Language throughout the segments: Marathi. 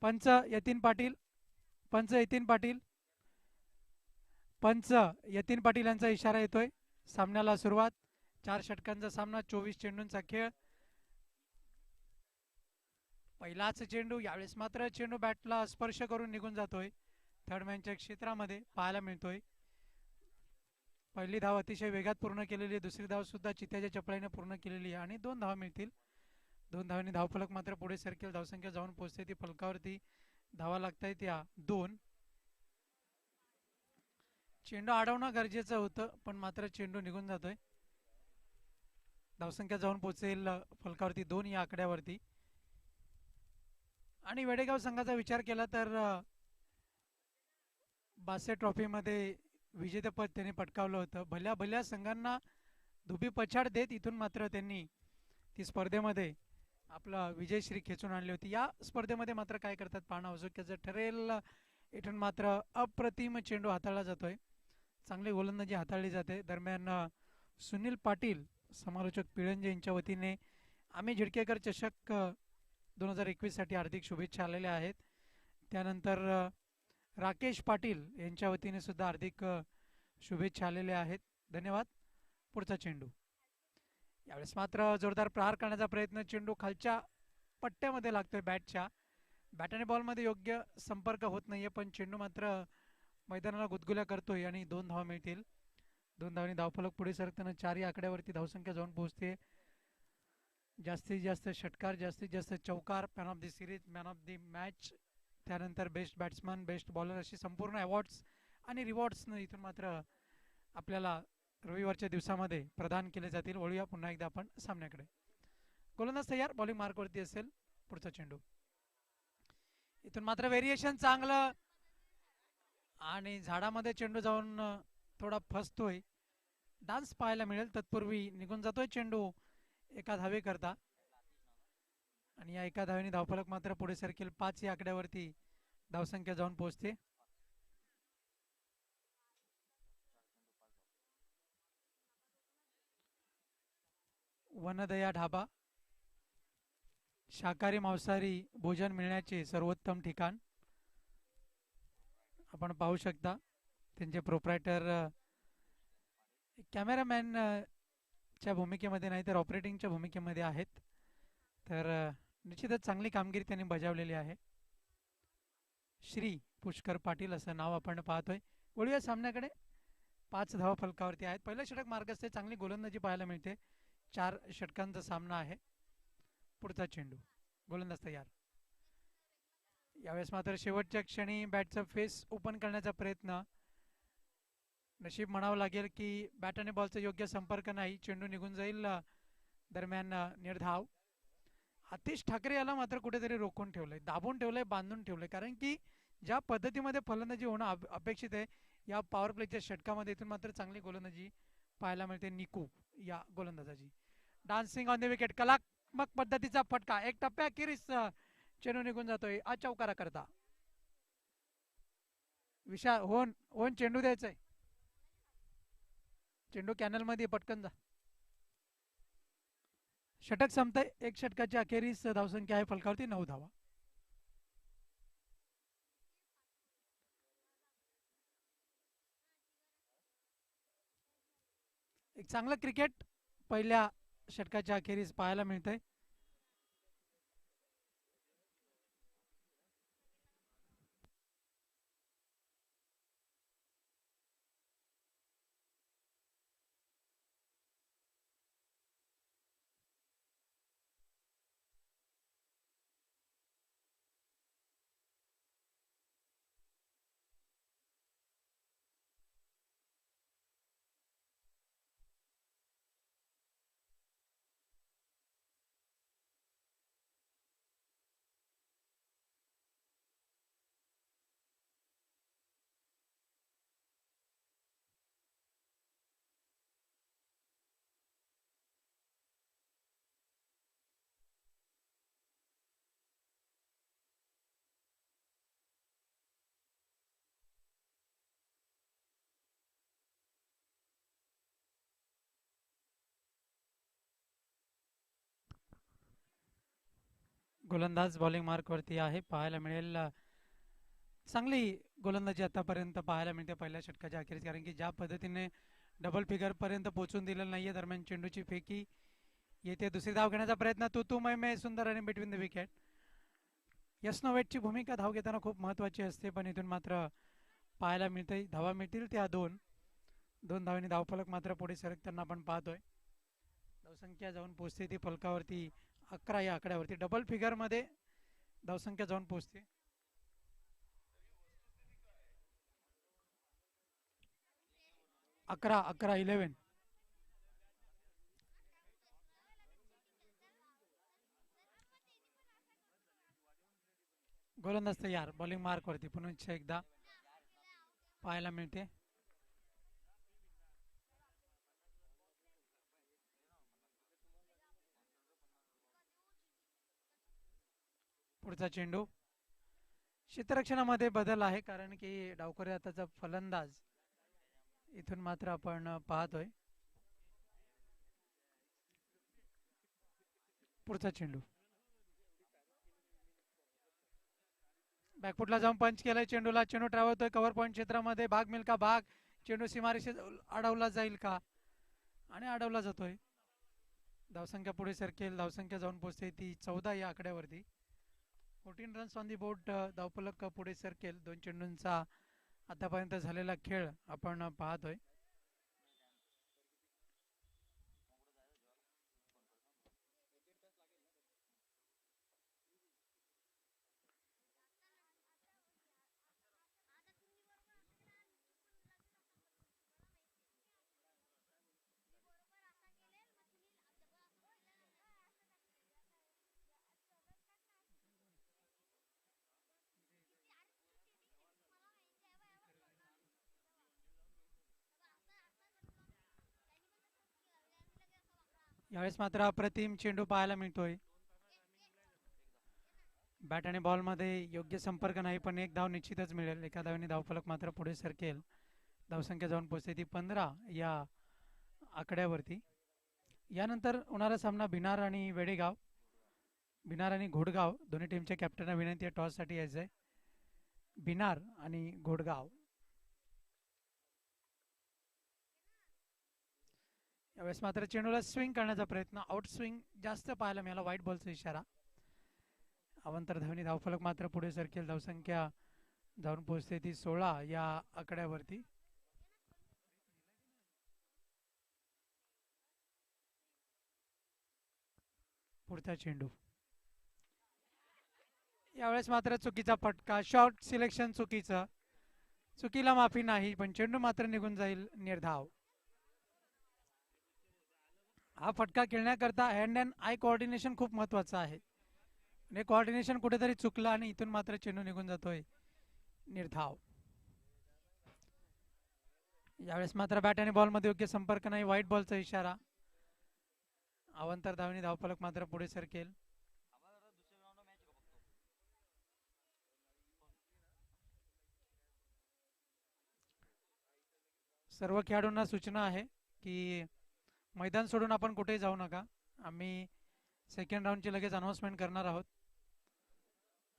पंच यतीन पाटील. पंच यतीन पाटील. पंच यतीन पाटील यांचा इशारा येतोय. सामन्याला सुरुवात. 4 षटकांचा सामना, 24 चेंडूंचा खेळ. पहिलाच चेंडू, यावेळेस मात्र चेंडू बॅटला स्पर्श करून निघून जातोय. थर्डमॅनच्या क्षेत्रामध्ये पाहायला मिळतोय. पहिली धाव अतिशय वेगात पूर्ण केलेली आहे. दुसरी धाव सुद्धा चित्त्याच्या चपळाईने पूर्ण केलेली आहे आणि 2 धावा मिळतील. 2 धावांनी धावफलक मात्र पुढे सरकेल. धावसंख्या जाऊन पोहोचते ती फलकावरती. धावा लागतायत या 2. चेंडू अडवणं गरजेचं होतं पण मात्र चेंडू निघून जातोय. धावसंख्या जाऊन पोहोचेल फलकावरती 2 या आकड्यावरती. आणि वेडेगाव संघाचा विचार केला तर बासे ट्रॉफीमध्ये विजेतेपद त्यांनी पटकावलं होतं. भल्या भल्या संघांना धुबी पछाड देत इथून मात्र त्यांनी ती स्पर्धेमध्ये आपला विजयश्री खेचून आणली होती. या स्पर्धेमध्ये मात्र काय करतात पाहणं औत्सुक्याचं ठरेल. इथून मात्र अप्रतिम चेंडू हाताळला जातोय. चांगली गोलंदाजी हाताळली जाते. दरम्यान सुनील पाटील समालोचक पिळंजे यांच्या वतीने आम्ही झिडकेकर चषक 2021साठी हार्दिक शुभेच्छा आलेल्या आहेत. त्यानंतर राकेश पाटील यांच्या वतीने सुद्धा हार्दिक शुभेच्छा आलेल्या आहेत. धन्यवाद. पुढचा चेंडू. यावेळेस मात्र जोरदार प्रहार करण्याचा प्रयत्न. चेंडू खालच्या पट्ट्यामध्ये लागतोय बॅटच्या. बॅट आणि बॉलमध्ये योग्य संपर्क होत नाहीये पण चेंडू मात्र मैदानाला गुदगुल्या करतोय आणि 2 धावा मिळतील. 2 धावांनी धावफलक पुढे सरकताना 4 या आकड्यावरती धावसंख्या जाऊन पोहोचते. जास्तीत जास्त षटकार, जास्तीत जास्त चौकार, man of the series, man of the match, त्यानंतर बेस्ट बॅट्समन, बेस्ट बॉलर अशी संपूर्ण अवॉर्ड्स आणि रिवॉर्ड्स इथून मात्र आपल्याला रविवारच्या दिवसामध्ये प्रदान केले जातील. वळूया पुन्हा एकदा आपण सामन्याकडे. गोलंदाज तयार, बॉलिंग मार्कवरती असेल. पुढचा चेंडू. इथून मात्र व्हेरिएशन चांगलं आणि झाडामध्ये चेंडू जाऊन थोडा फसतोय. डान्स पाहायला मिळेल. तत्पूर्वी निघून जातोय चेंडू एका धावेकरता आणि या एका धावेने धावफलक मात्र पुढे सरकेल. 5 या आकड्यावरती धावसंख्या जाऊन पोहोचते. वनदया ढाबा, शाकाहारी मांसाहारी भोजन मिळण्याचे सर्वोत्तम ठिकाण. आपण पाहू शकता त्यांचे प्रोप्रायटर कॅमेरामॅन च्या भूमिकेमध्ये नाही तर ऑपरेटिंगच्या भूमिकेमध्ये आहेत. तर निश्चितच चांगली कामगिरी त्यांनी बजावलेली आहे. श्री पुष्कर पाटील असं नाव आपण पाहतोय. वळूया सामन्याकडे. 5 धावा फलकावरती आहेत. पहिलं षटक मार्गस्थ, चांगली गोलंदाजी पाहायला मिळते. 4 षटकांचा सामना आहे. पुढचा चेंडू. गोलंदाज तयार. यावेळेस मात्र शेवटच्या क्षणी बॅटचा फेस ओपन करण्याचा प्रयत्न. नशीब म्हणावं लागेल की बॅट आणि बॉलचा योग्य संपर्क नाही. चेंडू निघून जाईल. दरम्यान निर्धाव. आतिश ठाकरे याला मात्र कुठेतरी रोखून ठेवलंय, दाबून ठेवलंय, बांधून ठेवलंय. कारण की ज्या पद्धतीमध्ये फलंदाजी होणं अपेक्षित आहे या पॉवर प्लेच्या षटकामध्ये इथून मात्र चांगली गोलंदाजी पाहायला मिळते निकू या गोलंदाजाची. डान्सिंग ऑन द विकेट, कलात्मक पद्धतीचा फटका. एक टप्प्याखेरीस चेंडू निघून जातोय अचौकारा करता. विशाल होन होन चेंडू द्यायचाय. चेंडू कॅनल मध्ये पटकन जा. षटक संपतंय. 1 षटकाच्या अखेरीस धावसंख्या आहे फलकावरती 9 धावा. एक चांगलं क्रिकेट पहिल्या षटकाच्या अखेरीस पाहायला मिळतंय. गोलंदाज बॉलिंग मार्कवरती आहे. पाहायला मिळेल चांगली गोलंदाजी आतापर्यंत पाहायला मिळते पहिल्या षटकाच्या अखेरीस, कारण की ज्या पद्धतीने डबल फिगरपर्यंत पोहोचून दिलेलं नाहीये. दरम्यान चेंडूची फेकी येते, दुसरी धाव घेण्याचा प्रयत्न, तू मै सुंदर आणि बिटवीन द विकेट. यस्नोवेटची भूमिका धाव घेताना खूप महत्त्वाची असते, पण इथून मात्र पाहायला मिळते धावा मिळतील त्या दोन. दोन धावांनी धावफलक मात्र पुढे सरकताना आपण पाहतोय. धावसंख्या जाऊन पोहोचते ती फलकावरती 11 या आकड्यावरती. डबल फिगरमध्ये धावसंख्या जाऊन पोहोचते. 11 गोलंदाज तयार. बॉलिंग मार्कवरती पुन्हा एकदा पाहायला मिळते. पुढचा चेंडू. क्षेत्ररक्षणामध्ये बदल आहे, कारण की डावखोरे आताचा फलंदाज इथून मात्र आपण पाहतोय. पुढचा चेंडू बॅकफुटला जाऊन पंच केलाय चेंडूला. चेंडू ट्रॅव्हल कव्हर पॉईंट क्षेत्रामध्ये. भाग मिळेल का? भाग. चेंडू सीमारेषेत अडवला जाईल का? आणि अडवला जातोय. धावसंख्या पुढे सरकेल. धावसंख्या जाऊन पोहोचते ती 14 या आकड्यावरती. 14 रन्स ऑन दी बोर्ड. धावफलक पुढे सरकेल. दोन चेंडूंचा आतापर्यंत झालेला खेळ आपण पाहतोय. यावेळेस मात्र अप्रतिम चेंडू पाहायला मिळतोय. बॅट आणि बॉलमध्ये योग्य संपर्क नाही, पण एक धाव निश्चितच मिळेल. एका धावेने धावफलक मात्र पुढे सरकेल. धावसंख्या जाऊन पोहोचते ती 15 या आकड्यावरती. यानंतर होणारा सामना भिनार आणि वेडेगाव. भिनार आणि घोडगाव दोन्ही टीमच्या कॅप्टनना विनंती आहे टॉससाठी यायचं आहे. भिनार आणि घोडगाव. यावेळेस मात्र चेंडूला स्विंग करण्याचा प्रयत्न. आउट स्विंग जास्त पाहायला मिळाला. व्हाईट बॉलचा इशारा. अवंतर धावनी धावफलक मात्र पुढे सरकेल. धावसंख्या जाऊन पोहोचते ती 16 या आकड्यावरती. पुढचा चेंडू. यावेळेस मात्र चुकीचा फटका. शॉर्ट सिलेक्शन चुकीचं. चुकीला माफी नाही, पण चेंडू मात्र निघून जाईल निर्धाव. हा फटका खेळण्याकरता हँड अँड आय कोऑर्डिनेशन खूप महत्वाचं आहे. आणि कोऑर्डिनेशन कुठेतरी चुकलं आणि इथून मात्र चेंडू निघून जातोय निर्धाव. यावेळेस मात्र बॅट आणि बॉलमध्ये योग्य संपर्क नाही. व्हाईट बॉलचा इशारा. अवंतर धावनी धावफलक मात्र पुढे सरकेल. सर्व खेळाडूंना सूचना आहे की मैदान सोडून आपण कुठेही जाऊ नका. आम्ही सेकंड राऊंडची लगेच अनाऊन्समेंट करणार आहोत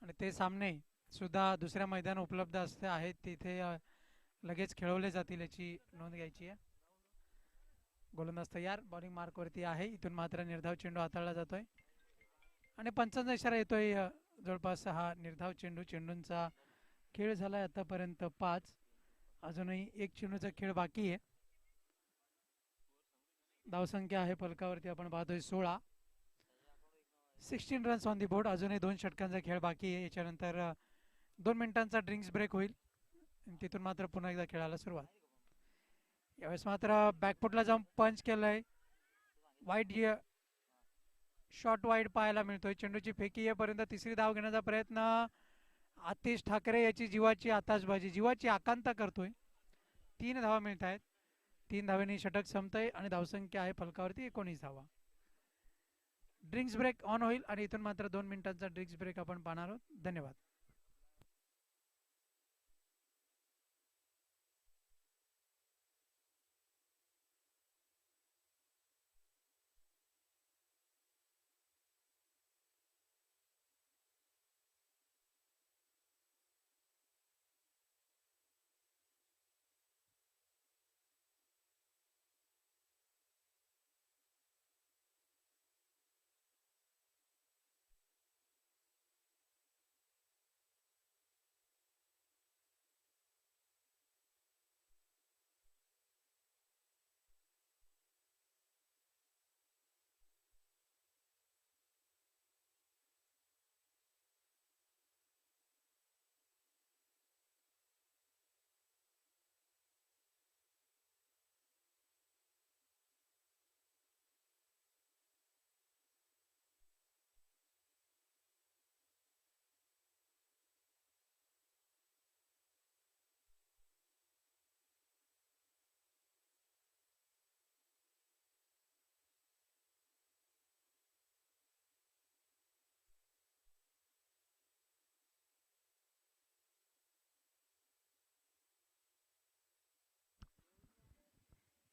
आणि ते सामने सुद्धा दुसऱ्या मैदान उपलब्ध असते आहेत तिथे लगेच खेळवले जातील याची नोंद घ्यायची आहे. गोलंदाज तयार. बॉलिंग मार्कवरती आहे. इथून मात्र निर्धाव चेंडू हाताळला जातोय आणि पंचांचा इशारा येतोय. जवळपास हा निर्धाव चेंडू. चेंडूंचा खेळ झालाय आतापर्यंत 5. अजूनही एक चेंडूचा खेळ बाकी आहे. धावसंख्या आहे फलकावरती आपण पाहतोय 16. 16 रन्स ऑन दी बोर्ड. अजूनही दोन षटकांचा खेळ बाकी आहे. याच्यानंतर 2 मिनिटांचा ड्रिंक्स ब्रेक होईल. तिथून मात्र पुन्हा एकदा खेळायला सुरुवात. यावेळेस मात्र बॅकफुटला जाऊन पंच केलंय. वाईट शॉर्ट वाईड पाहायला मिळतोय. चेंडूची फेकी येईपर्यंत तिसरी धाव घेण्याचा प्रयत्न. आतिश ठाकरे याची जीवाची आताशबाजी, जीवाची आकांक्षा करतोय. 3 धावा मिळत आहेत. 3 धावेनी षटक संपतंय आणि धावसंख्या आहे फलकावरती 19 धावा. ड्रिंक्स ब्रेक ऑन होईल आणि इथून मात्र 2 मिनिटांचा ड्रिंक्स ब्रेक आपण पाहणार आहोत. धन्यवाद.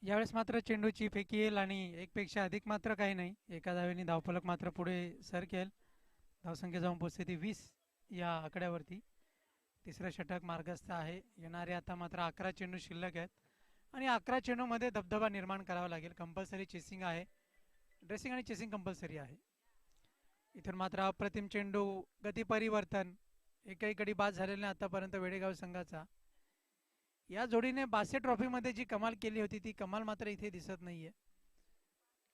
यावेळेस मात्र चेंडूची फेकी येईल आणि एकपेक्षा अधिक मात्र काही नाही. एका धावेने धावफलक मात्र पुढे सरकेल. धावसंख्या जाऊन पोहोचते ती 20 या आकड्यावरती. तिसरं षटक मार्गस्थ आहे. येणारे आता मात्र 11 चेंडू शिल्लक आहेत आणि 11 चेंडूमध्ये दबदबा निर्माण करावा लागेल. कंपल्सरी चेसिंग आहे. ड्रेसिंग आणि चेसिंग कंपल्सरी आहे. इथून मात्र अप्रतिम चेंडू, गती परिवर्तन, एकही गडी बाद झालेला नाही आतापर्यंत वेडेगाव संघाचा. या जोडीने बासे ट्रॉफीमध्ये जी कमाल केली होती ती कमाल मात्र इथे दिसत नाहीये.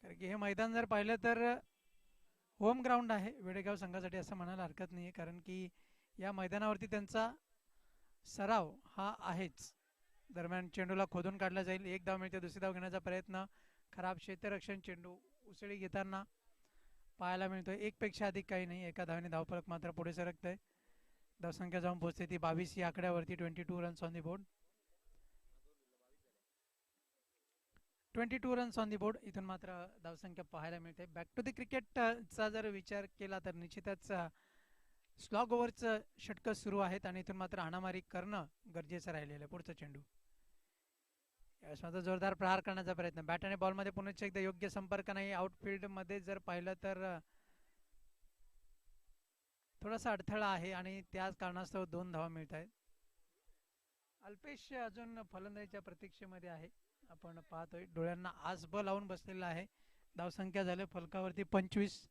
कारण की हे मैदान जर पाहिलं तर होम ग्राउंड आहे वेडेगाव संघासाठी असं म्हणायला हरकत नाही. कारण की या मैदानावरती त्यांचा सराव हा आहेच. दरम्यान चेंडूला खोदून काढला जाईल. एक धाव मिळते. दुसरी धाव घेण्याचा प्रयत्न. खराब क्षेत्ररक्षण. चेंडू उसळी घेताना पाहायला मिळतोय. एकपेक्षा अधिक काही नाही. एका धावेने धावफलक मात्र पुढे सरकतंय. धावसंख्या जाऊन पोहोचते ती 22 या आकड्यावरती. 22 runs on the board. 22 runs on the board. इथून मात्र धावसंख्या पाहायला मिळते. बॅक टू द क्रिकेटचा जर विचार केला तर निश्चितच स्लॉग ओव्हरचं षटकं सुरू आहेत आणि इथून मात्र हाणामारी करणं गरजेचं राहिलेलं आहे. पुढचा चेंडू यावेळेस मात्र जोरदार प्रहार करण्याचा प्रयत्न. बॅट आणि बॉलमध्ये पुन्हा एकदा योग्य संपर्क नाही. आउटफील्डमध्ये जर पाहिलं तर थोडासा अडथळा आहे आणि त्याच कारणास्तव 2 धावा मिळत आहेत. अल्पेश अजून फलंदाजीच्या प्रतीक्षेमध्ये आहे. आपण पाहतोय डोळ्यांना आसब लावून बसलेला आहे. धावसंख्या झाले फलकावरती 24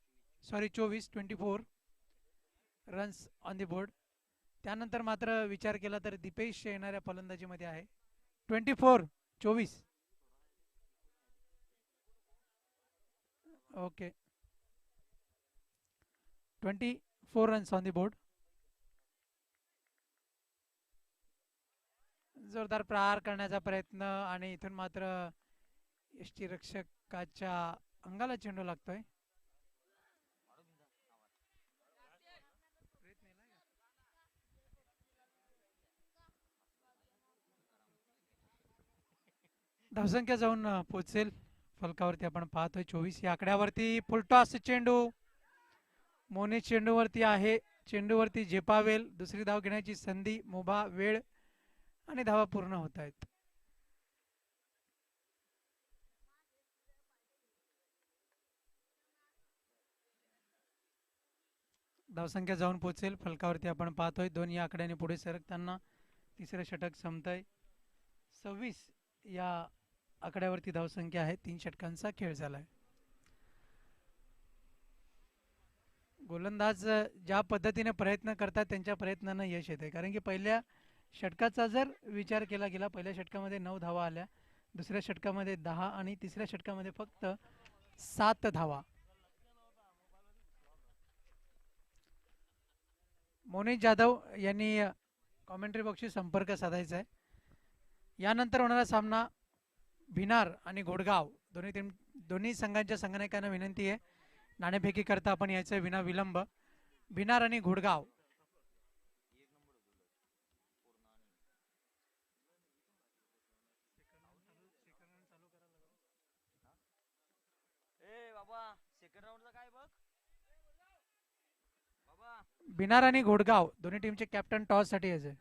रन्स ऑन दी बोर्ड. त्यानंतर मात्र विचार केला तर दीपेश येणाऱ्या फलंदाजीमध्ये आहे. 24 okay. 24 runs on the board. जोरदार प्रहार करण्याचा प्रयत्न आणि इथून मात्र यष्टीरक्षकाच्या अंगाला चेंडू लागतोय. धावसंख्या जाऊन पोचेल फलकावरती. आपण पाहतोय 24 या आकड्यावरती. फुलटॉस चेंडू मोने चेंडूवरती आहे. चेंडूवरती झेपावेल. दुसरी धाव घेण्याची संधी. मुभा, वेळ आणि धावा पूर्ण होत आहेत. धावसंख्या जाऊन पोचेल फलकावरती. आपण पाहतोय 2 या आकड्याने पुढे सरकताना तिसरं षटक संपतंय. 26 या आकड्यावरती धावसंख्या आहे. 3 षटकांचा खेळ झालाय. गोलंदाज ज्या पद्धतीने प्रयत्न करतात त्यांच्या प्रयत्नांना यश येते. कारण की पहिल्या षटकाचा जर विचार केला गेला, पहिल्या षटकामध्ये 9 धावा आल्या, दुसऱ्या षटकामध्ये 10 आणि तिसऱ्या षटकामध्ये फक्त 7 धावा. मोनिश जाधव यांनी कॉमेंट्री बॉक्सशी संपर्क साधायचा आहे. यानंतर होणारा सामना भिनार आणि घोडगाव दोन्ही संघांच्या संघनायकांना विनंती आहे नाणेफेकी करता आपण यायचं विना विलंब. भिनार आणि घोडगाव. भिनार आणि घोडगाव दोन्ही टीमचे कॅप्टन टॉस साठी यायचे.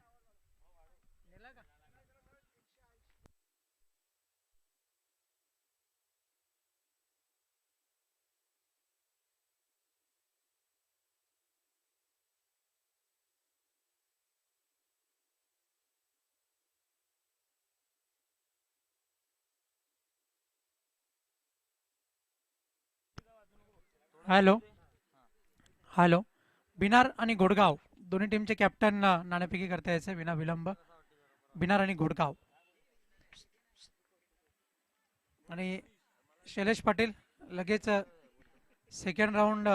Hello hello. भिनार आणि घोडगाव दोन्ही टीमचे कॅप्टन नाणेफेकी करता यायचे विना विलंब. भिनार आणि घोडगाव. आणि शैलेश पाटील लगेच सेकंड राऊंड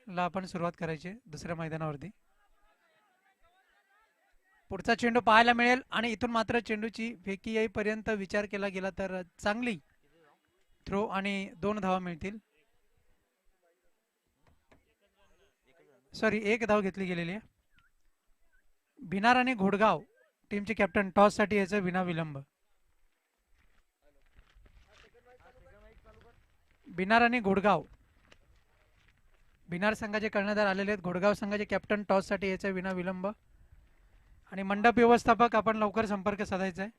ला आपण सुरुवात करायची दुसऱ्या मैदानावरती. पुढचा चेंडू पाहायला मिळेल आणि इथून मात्र चेंडूची फेकी येईपर्यंत विचार केला गेला तर चांगली थ्रो आणि 2 धावा मिळतील. सॉरी 1 धाव घेतली गेलेली आहे. भिनार आणि घोडगाव टीमचे कॅप्टन टॉस साठी यायचं विना विलंब. भिनार आणि घोडगाव. भिनार संघाचे कर्णधार आलेले आहेत. घोडगाव संघाचे कॅप्टन टॉस साठी यायचं विना विलंब. आणि मंडप व्यवस्थापक आपण लवकर संपर्क साधायचा आहे.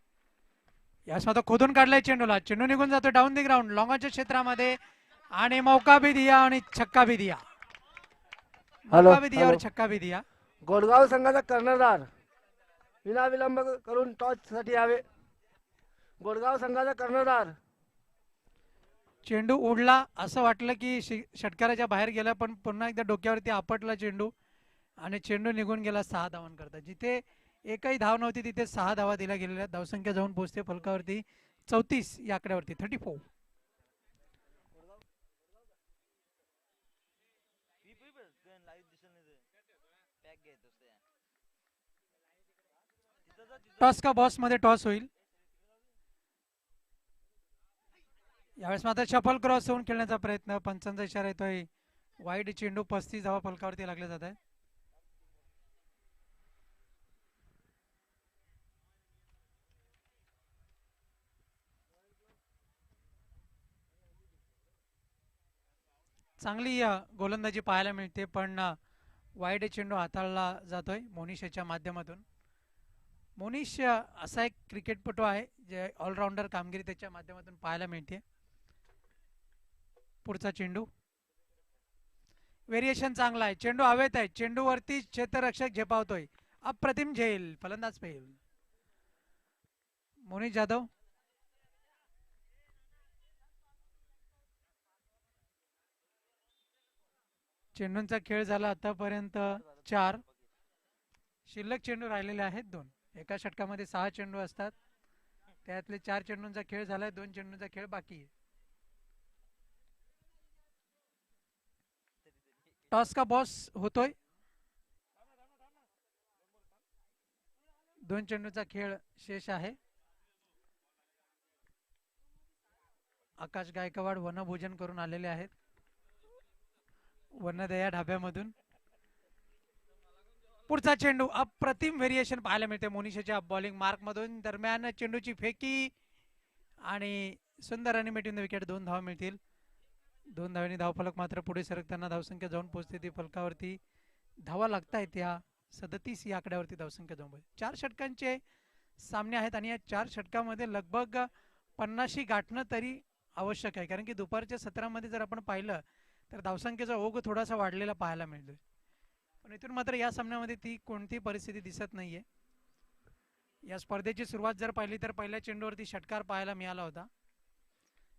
यास मात्र खोदून काढलाय चेंडूला, चेंडू निघून जातो डाऊन दी ग्राउंड लॉंगॉनच्या क्षेत्रामध्ये आणि मौका भी दिया आणि छक्का भी दिया. हॅलो मौका भी दिया और हॅलो छक्का भी दिया. गोडगाव संघाचा कर्णधार विनाविलंब करून टॉससाठी यावे. गोडगाव संघाचा कर्णधार. चेंडू उडला असं वाटलं की षटकाराच्या बाहेर गेला, पण पुन्हा एकदा डोक्यावरती आपटला चेंडू आणि चेंडू निघून गेला 6 धावांकरता. जिथे एकही धाव नव्हती तिथे 6 धावा दिल्या गेलेल्या. धावसंख्या जाऊन पोहोचते फलकावरती 34 या आकड्यावरती 34. टॉस का बॉस मध्ये टॉस होईल. यावेळेस मात्र शफल क्रॉस होऊन खेळण्याचा प्रयत्न, पंचांचा इशारा येतोय. वाईड चेंडू 35 धावा फलकावरती लागले जात आहे. चांगली गोलंदाजी पाहायला मिळते, पण वाईड चेंडू हाताळला जातोय मोनिशच्या माध्यमातून. मोनिश असा एक क्रिकेटपटू आहे जे ऑलराऊंडर कामगिरी त्याच्या माध्यमातून पाहायला मिळते. पुढचा चेंडू व्हेरिएशन चांगला आहे, चेंडू हवेत आहे, चेंडूवरती क्षेत्ररक्षक झेपावतोय. अप्रतिम झेल, फलंदाज फेल. मोनिश जाधव चेंडूंचा खेळ झाला आतापर्यंत 4. शिल्लक चेंडू राहिलेले आहेत 2. एका षटकामध्ये 6 चेंडू असतात, त्यातले 4 चेंडूंचा खेळ झालाय, 2 चेंडूंचा खेळ बाकी आहे. टॉस का बॉस होतोय. 2 चेंडूचा खेळ शेष आहे. आकाश गायकवाड वनभोजन करून आलेले आहेत वनदया ढाब्यामधून. पुढचा चेंडू अप्रतिम व्हेरिएशन पाहायला मिळते मोनिशाच्या बॉलिंग मार्क मधून. दरम्यान चेंडूची फेकी आणि सुंदर रन मिळून विकेट. 2 धावा मिळतील. 2 धावांनी धावफलक मात्र पुढे सरकताना धावसंख्या जाऊन पोहोचते ती फलकावरती. धावा लागतायत या 37 या आकड्यावरती धावसंख्या जाऊन. 4 षटकांचे सामने आहेत आणि या 4 षटकामध्ये लगभग 50 गाठणं तरी आवश्यक आहे, कारण की दुपारच्या सत्रामध्ये जर आपण पाहिलं तर धावसंख्येचा ओघ थोडासा वाढलेला पाहायला मिळतोय. पण इथून मात्र या सामन्यामध्ये ती कोणती परिस्थिती दिसत नाहीये. या स्पर्धेची सुरुवात जर पाहिली तर पहिल्या चेंडूवरती षटकार पाहायला मिळाला होता.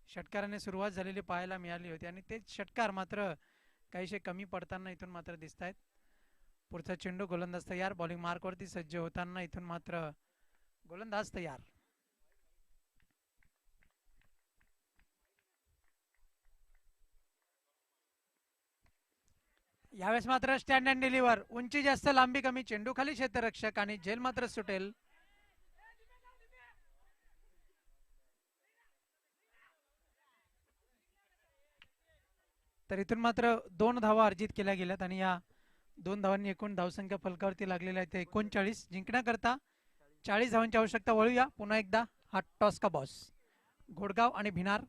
षटकाराने सुरुवात झालेली पाहायला मिळाली होती आणि तेच षटकार मात्र काहीशे कमी पडताना इथून मात्र दिसत आहेत. पुढचा चेंडू गोलंदाज तयार, बॉलिंग मार्कवरती सज्ज होताना इथून मात्र गोलंदाज तयार. यावेळेस मात्र स्टँड अँड डिलिव्हर, उंची जास्त लांबी कमी, चेंडू खाली क्षेत्ररक्षक आणि झेल मात्र सुटेल. तर इथून मात्र 2 धावा अर्जित केल्या गेल्यात आणि या 2 धावांनी एकूण धावसंख्या फलकावरती लागलेल्या आहेत 39. जिंकण्याकरता 40 धावांची आवश्यकता. वळूया पुन्हा एकदा हा टॉस का बॉस. घोडगाव आणि भिनार.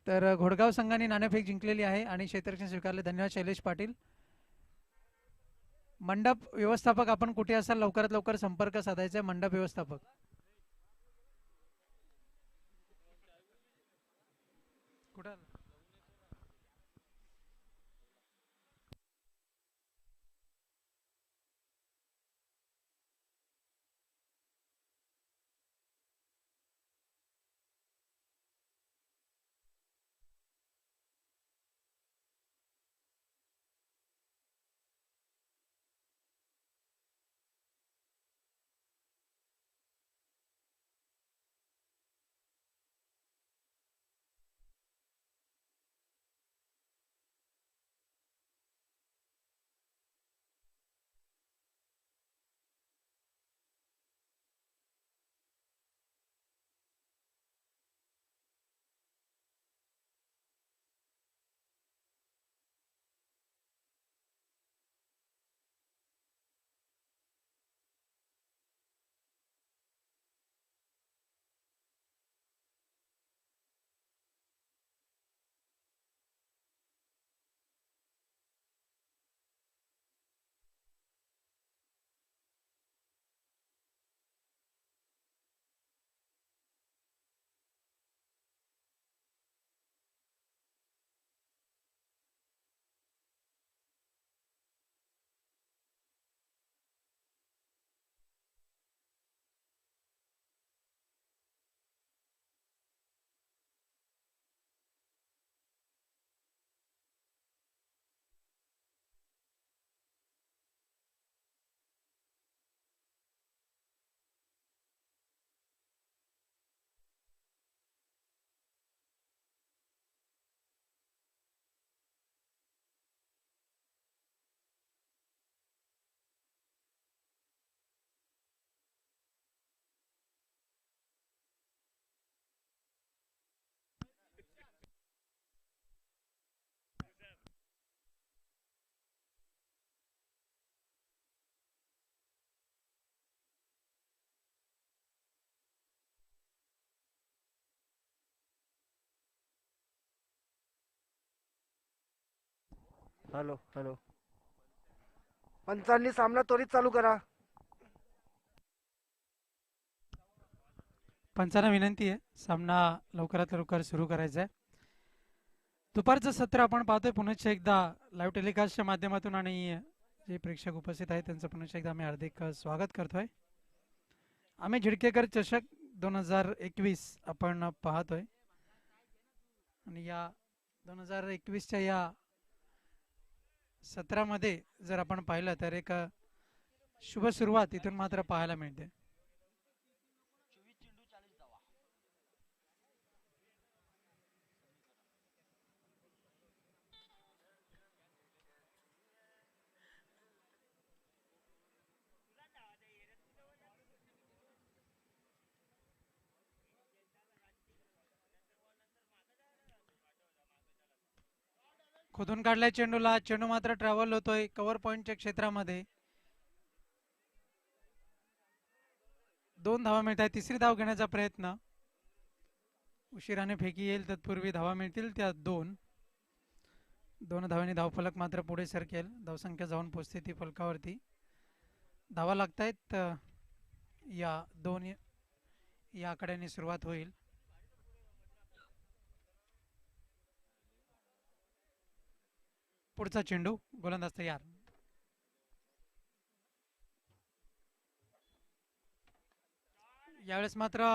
तर घोडगाव संघाने नाणेफेक जिंकलेली आहे आणि क्षेत्ररक्षण स्वीकारले. धन्यवाद शैलेश पाटील. मंडप व्यवस्थापक आपण कुठे असाल लवकरात लवकर संपर्क साधायचा. मंडप व्यवस्थापक कुठं हॅलो हॅलो. पंचांनी सामना त्वरित चालू करा. पंचांना विनंती आहे सामना लवकरात लवकर सुरू करायचा आहे. दुपारचं सत्र आपण पाहतोय पुन्हा एकदा लाईव्ह टेलिकास्टच्या माध्यमातून आणि जे प्रेक्षक उपस्थित आहेत त्यांचं पुन्हा एकदा आम्ही हार्दिक स्वागत करतोय. आम्ही झिडकेकर चषक 2021 आपण पाहतोय आणि या 2021च्या या सत्रामध्ये जर आपण पाहिलं तर एक शुभ सुरुवात इथून मात्र पाहायला मिळते. खोदून काढलाय चेंडूला, चेंडू मात्र ट्रॅव्हल होतोय कव्हर पॉइंटच्या क्षेत्रामध्ये. 2 धावा मिळत आहेत. तिसरी धाव घेण्याचा प्रयत्न. उशिराने फेकी येईल तत्पूर्वी धावा मिळतील त्या 2 धावांनी धावफलक मात्र पुढे सरकेल. धावसंख्या जाऊन पोहोचते ती फलकावरती. धावा लागतायत. या 2 या आकड्याने सुरुवात होईल. पुढचा चेंडू गोलंदाज तयार. यावेळेस मात्र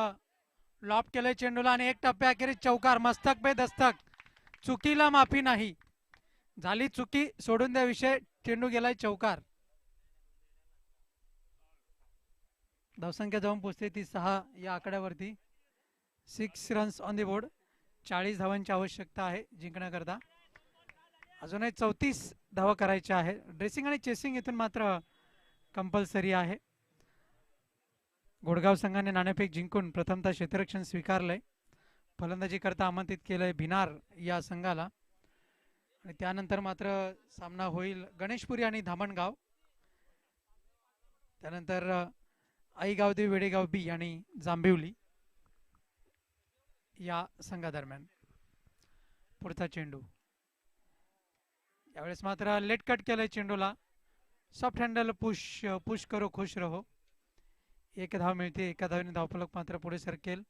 लॉप केलंय चेंडूला आणि एक टप्प्या अखेरीस चौकार. मस्तक पे दस्तक, चुकीला माफी नाही. झाली चुकी सोडून द्या विषय. चेंडू गेलाय चौकार. धावसंख्या जाऊन पोहोचते ती 6 या आकड्यावरती. 6 रन्स ऑन दी बोर्ड. 40 धावांची आवश्यकता आहे जिंकण्याकरता. अजूनही 34 धावा करायच्या आहे. ड्रेसिंग आणि चेसिंग इथून मात्र कंपल्सरी आहे. गोडगाव संघाने नाणेफेक जिंकून प्रथमतः क्षेत्ररक्षण स्वीकारलंय. फलंदाजी करता आमंत्रित केलंय भिनार या संघाला आणि त्यानंतर मात्र सामना होईल गणेशपुरी आणि धामणगाव. त्यानंतर आईगावदेवी, वेडेगाव बी आणि जांभिवली या संघादरम्यान. पुढचा चेंडू यावेळेस मात्र लेट कट केलंय चेंडूला. सॉफ्ट हँडल पुश करो खुश रहो. 1 धाव मिळते. एका धावेने धावफलक मात्र पुढे सरकेल.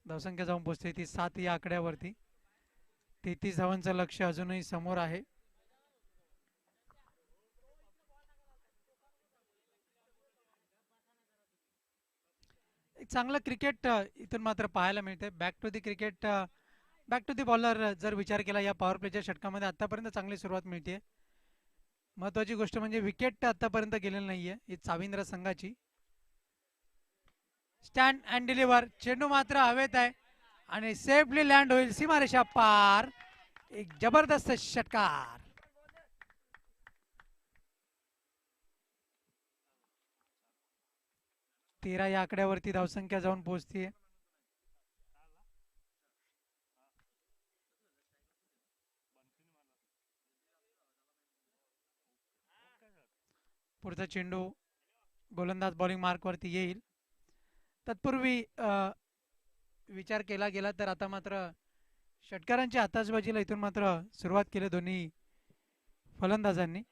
धावसंख्या जाऊन पोहोचते ती 7 या आकड्यावरती. 33 धावांचं लक्ष अजूनही समोर आहे. एक चांगलं क्रिकेट इथून मात्र पाहायला मिळते. Back to the cricket, back to the bowler जर विचार केला या पॉवर प्लेच्या षटकामध्ये आतापर्यंत चांगली सुरुवात मिळते. महत्वाची गोष्ट म्हणजे विकेट आतापर्यंत गेलेली नाहीये ही चाविंद्र संघाची. Stand and deliver. चेंडू मात्र हवेत आहे आणि सेफली लँड होईल सीमारेषा पार. एक जबरदस्त षटकार. तेरा या आकड्यावरती धावसंख्या जाऊन पोहोचते. पुढचा चेंडू गोलंदाज बॉलिंग मार्कवरती येईल. तत्पूर्वी विचार केला गेला तर आता मात्र षटकारांच्या आताचबाजीला इथून मात्र सुरुवात केली दोन्ही फलंदाजांनी.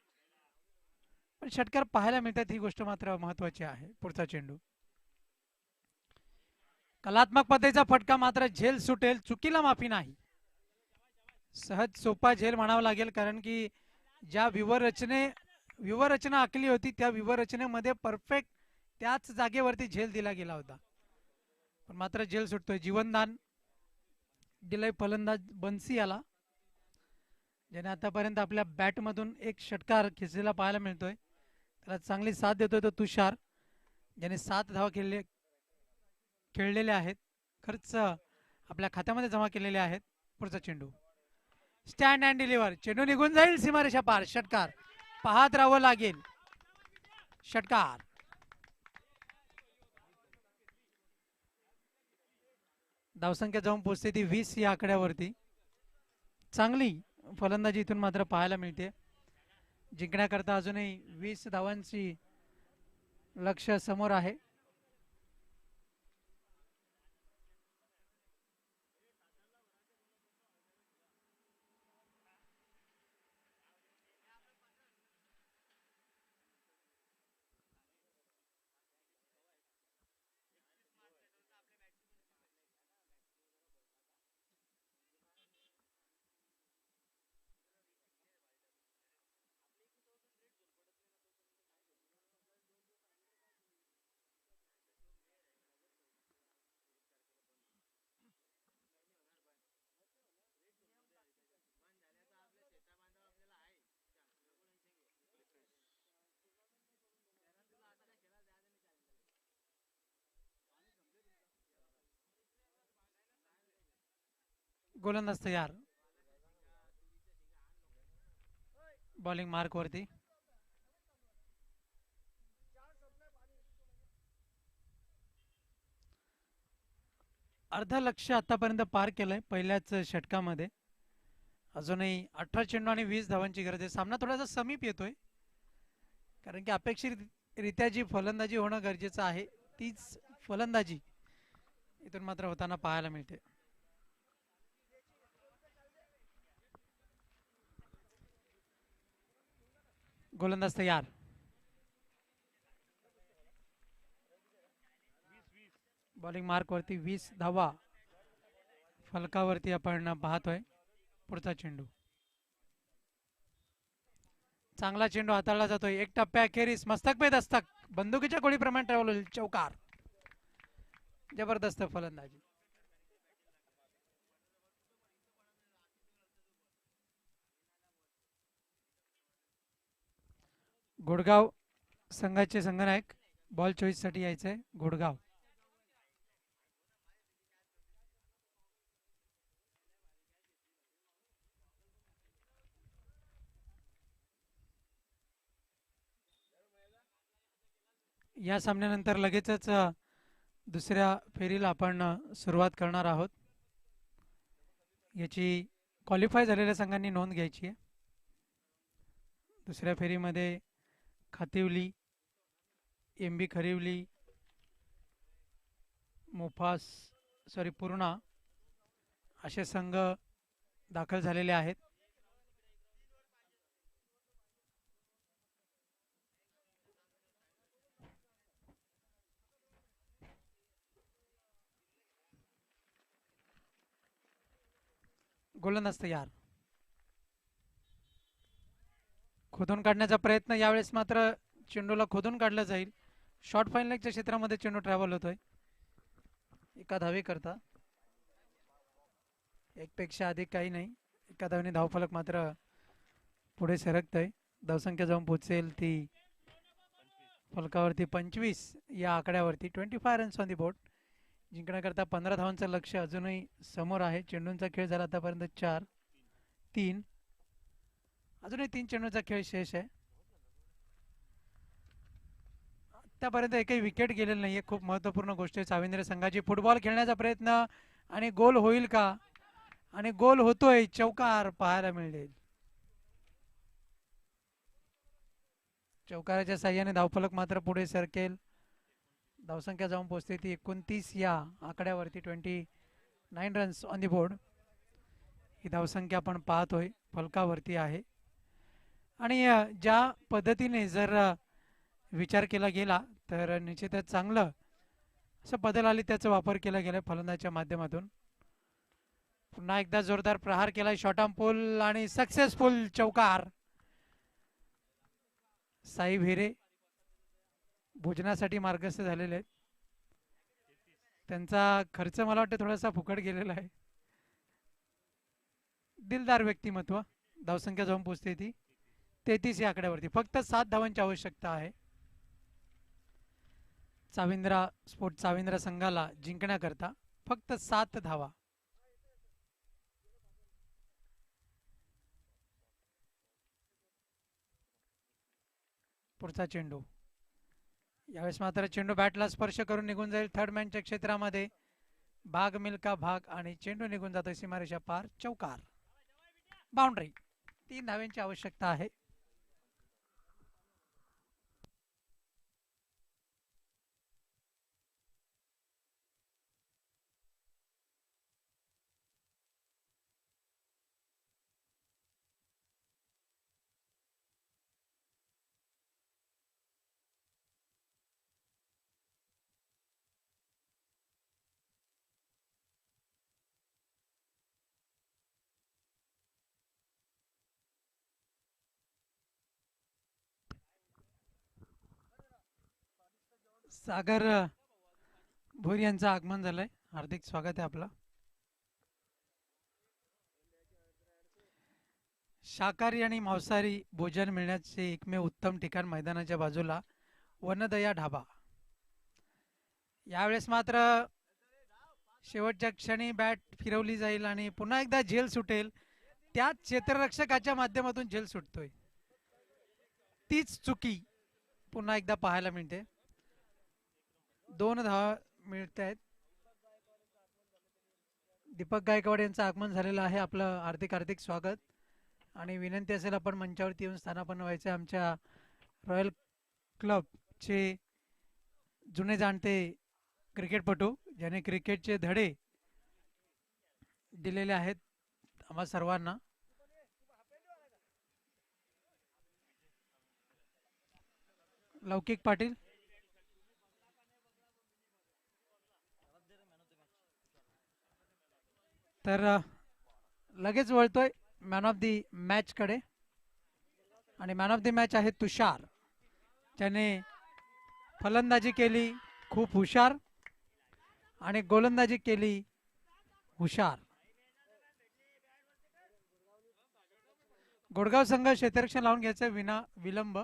पण षटकार पाहायला मिळतात ही गोष्ट मात्र महत्वाची आहे. पुढचा चेंडू कलात्मक पद्धतीचा फटका मात्र झेल सुटेल. चुकीला माफी नाही. सहज सोपा झेल म्हणावा लागेल कारण की ज्या व्यूहरचना आखली होती त्या व्यूहरचनेमध्ये परफेक्ट त्याच जागेवरती झेल दिला गेला होता. पण मात्र झेल सुटतोय. जीवनदान दिलंय फलंदाज बन्सी याला, ज्याने आतापर्यंत आपल्या बॅटमधून एक षटकार खेचलेला पाहायला मिळतोय. त्याला चांगली साथ देतोय तो तुषार, ज्याने 7 धावा खेळलेल्या आहेत. खर्च आपल्या खात्यामध्ये जमा केलेले आहेत. पुढचा चेंडू स्टँड अँड डिलिव्हर. चेंडू निघून जाईल सीमारेषा पार. षटकार. पाहत राहावं लागेल. षटकार. धावसंख्या जाऊन पोहोचते ती 20 या आकड्यावरती. चांगली फलंदाजी इथून मात्र पाहायला मिळते. जिंकण्याकरता अजूनही 20 धावांची लक्ष समोर आहे. गोलंदाज तयार. बॉलिंग मार्क वरती. अर्ध लक्ष आतापर्यंत पार केलंय पहिल्याच षटकामध्ये. अजूनही 18 चेंडू आणि 20 धावांची गरज आहे. सामना थोडासा समीप येतोय कारण की अपेक्षित रित्या जी फलंदाजी होणं गरजेचं आहे तीच फलंदाजी इथून मात्र होताना पाहायला मिळते. गोलंदाज तयार. बॉलिंग मार्क वरती 20 धावा फलकावरती आपण पाहतोय. पुढचा चेंडू. चांगला चेंडू हाताळला जातोय. एक टप्प्या अखेरीस मस्तक पे दस्तक. बंदुकीच्या गोळीप्रमाणे ट्रॅव्हल होईल. चौकार. जबरदस्त फलंदाजी. घोडगाव संघाचे संघनायक बॉल चॉईस साठी यायचंय. घोडगाव. या सामन्यानंतर लगेचच दुसऱ्या फेरीला आपण सुरुवात करणार आहोत. याची क्वालिफाय झालेल्या संघांनी नोंद घ्यायची आहे. दुसऱ्या फेरीमध्ये खातिवली, एमबी खरिवली, पूर्णा असे संघ दाखल झालेले आहेत. गोलंदाज तयार. खोदून काढण्याचा प्रयत्न. यावेळेस मात्र चेंडूला खोदून काढलं जाईल. शॉर्ट फाईन लेगच्या क्षेत्रामध्ये चेंडू ट्रॅव्हल होतोय. एका धावे करता एक पेक्षा अधिक काही नाही. एका धावेने धावफलक मात्र पुढे सरकतय. धावसंख्या जाऊन पोहोचेल ती फलकावरती 25 या आकड्यावरती. 25 रन्स ऑन दी बोर्ड. जिंकण्याकरता 15 धावांचं लक्ष अजूनही समोर आहे. चेंडूंचा खेळ झाला आतापर्यंत 4, 3. अजूनही 3 चेंडूंचा खेळ शेष आहे. आतापर्यंत एकही विकेट गेलेलं नाहीये. खूप महत्वपूर्ण गोष्ट आहे. चाविंद्र संघाची फुटबॉल खेळण्याचा प्रयत्न आणि गोल होईल का? आणि गोल होतोय. चौकार पाहायला मिळेल. चौकाराच्या साह्याने धावफलक मात्र पुढे सरकेल. धावसंख्या जाऊन पोहोचते ती 29 या आकड्यावरती. 29 रन्स ऑन दी बोर्ड. ही धावसंख्या आपण पाहतोय फलकावरती आहे. आणि ज्या पद्धतीने जर विचार केला गेला तर निश्चितच चांगलं असं बदल आली त्याचा वापर केला गेला फलंदाच्या माध्यमातून. पुन्हा एकदा जोरदार प्रहार केलाय. शॉर्ट आर्म पुल आणि सक्सेसफुल चौकार. साई भेरे भोजनासाठी मार्गस्थ झालेले आहेत. त्यांचा खर्च मला वाटतं थोडासा फुकट गेलेला आहे. दिलदार व्यक्तिमत्व. धावसंख्या जाऊन पोहोचते ती 33 या आकड्यावरती. फक्त 7 धावांची आवश्यकता आहे चाविंद्रा संघाला जिंकण्याकरता. फक्त 7 धावा. पुढचा चेंडू. यावेळेस मात्र चेंडू बॅटला स्पर्श करून निघून जाईल थर्ड मॅनच्या क्षेत्रामध्ये. भाग मिल्का भाग आणि चेंडू निघून जातोय सीमारेषा पार. चौकार. बाउंड्री. 3 धाव्यांची आवश्यकता आहे. सागर भोर यांचं आगमन झालंय. हार्दिक स्वागत आहे आपलं. शाकाहारी आणि मांसाहारी भोजन मिळण्याचे एकमेव उत्तम ठिकाण मैदानाच्या बाजूला वनदया ढाबा. यावेळेस मात्र शेवटच्या क्षणी बॅट फिरवली जाईल आणि पुन्हा एकदा झेल सुटेल. त्याच क्षेत्ररक्षकाच्या माध्यमातून झेल सुटतोय. तीच चुकी पुन्हा एकदा पाहायला मिळते. 2 धावा मिळत आहेत. दीपक गायकवाड यांचं आगमन झालेलं आहे. आपलं हार्दिक हार्दिक स्वागत आणि विनंती असेल आपण मंचावरती येऊन स्थानापन्न व्हायचे. आमच्या रॉयल क्लबचे जुने जाणते क्रिकेटपटू ज्याने क्रिकेटचे धडे दिलेले आहेत आम्हा सर्वांना. लौकिक पाटील तर लगेच वळतोय मॅन ऑफ दी मॅच कडे आणि मॅन ऑफ दी मॅच आहे तुषार, ज्याने फलंदाजी केली खूप हुशार आणि गोलंदाजी केली हुशार. गोडगाव संघ क्षेत्ररक्षण लावून घ्यायचं विना विलंब.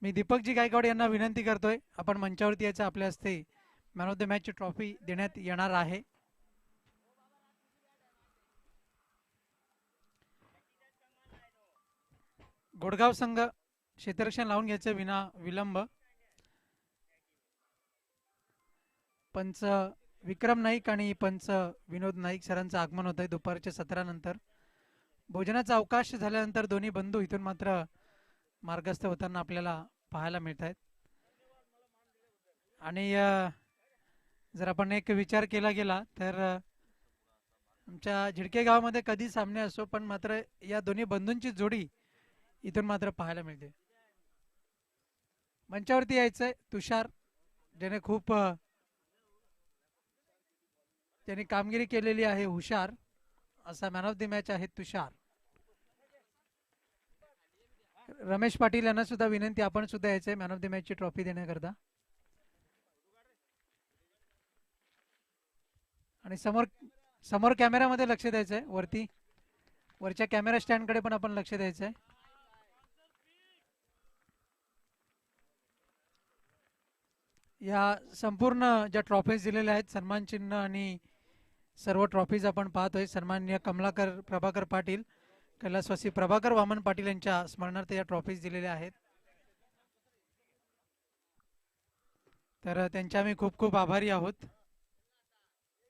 मी दीपकजी गायकवाड यांना विनंती करतोय आपण मंचावरती यायचं. आपल्या हस्ते मॅन ऑफ द मॅच ची ट्रॉफी देण्यात येणार आहे. गोडगाव संघ क्षेत्ररक्षण लावून घ्यायचं विना विलंब. पंच विक्रम नाईक आणि पंच विनोद नाईक सरांचं आगमन होत आहे दुपारच्या 17 नंतर. भोजनाचा अवकाश झाल्यानंतर दोन्ही बंधू इथून मात्र मार्गस्थ होताना आपल्याला पाहायला मिळत आहेत. आणि जर आपण एक विचार केला गेला तर आमच्या झिडके गावामध्ये कधी सामने असो पण मात्र या दोन्ही बंधूंची जोडी इथून मात्र पाहायला मिळते. मंचावरती यायचंय तुषार, ज्याने खूप त्यांनी कामगिरी केलेली आहे हुशार असा मॅन ऑफ द मॅच आहे तुषार. रमेश पाटील यांना सुद्धा विनंती आपण सुद्धा यायचंय मॅन ऑफ द मॅच ची ट्रॉफी देण्याकरता. आणि समोर समोर कॅमेऱ्यामध्ये लक्ष द्यायचंय. वरती वरच्या कॅमेरा स्टँड कडे पण आपण लक्ष द्यायचंय. या संपूर्ण ज्या ट्रॉफीज दिलेल्या आहेत सन्मान चिन्ह आणि सर्व ट्रॉफीज आपण पाहतोय. सन्माननीय कमलाकर प्रभाकर पाटील, कैलासवासी प्रभाकर वामन पाटील यांच्या स्मरणार्थ या ट्रॉफीज दिलेल्या आहेत. तर त्यांचे आम्ही खूप खूप आभारी आहोत.